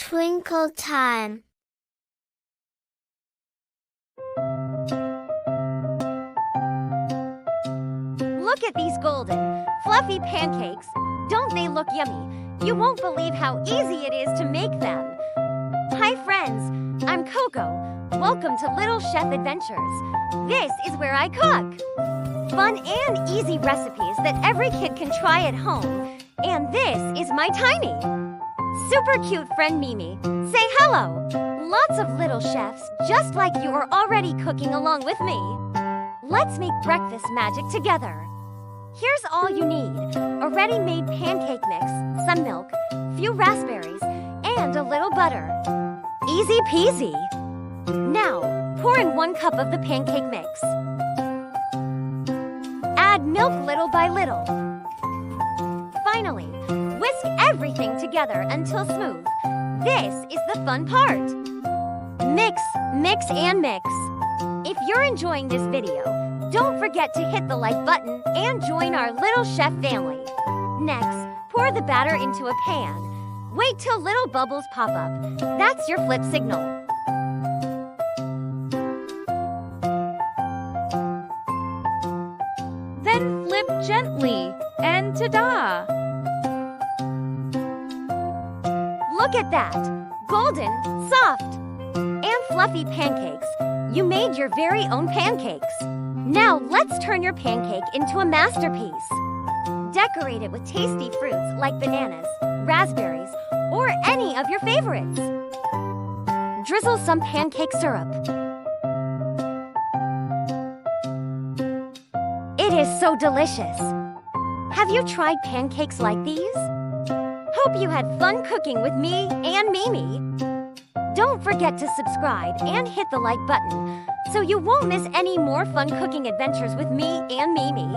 Twinkle time. Look at these golden, fluffy pancakes. Don't they look yummy? You won't believe how easy it is to make them. Hi friends, I'm Coco. Welcome to Little Chef Adventures. This is where I cook. Fun and easy recipes that every kid can try at home. And this is my tiny, super cute friend Mimi. Say hello. Lots of little chefs just like you are already cooking along with me. Let's make breakfast magic together. Here's all you need: a ready-made pancake mix, some milk, few raspberries, and a little butter. Easy peasy. Now, pour in 1 cup of the pancake mix. Add milk little by little. Finally, whisk everything together until smooth. This is the fun part. Mix, mix, and mix. If you're enjoying this video, don't forget to hit the like button and join our Little Chef family. Next, pour the batter into a pan. Wait till little bubbles pop up. That's your flip signal. Then flip gently, and ta-da! Look at that! Golden, soft, and fluffy pancakes. You made your very own pancakes. Now let's turn your pancake into a masterpiece. Decorate it with tasty fruits like bananas, raspberries, or any of your favorites. Drizzle some pancake syrup. It is so delicious. Have you tried pancakes like these? Hope you had fun cooking with me and Mimi. Don't forget to subscribe and hit the like button so you won't miss any more fun cooking adventures with me and Mimi.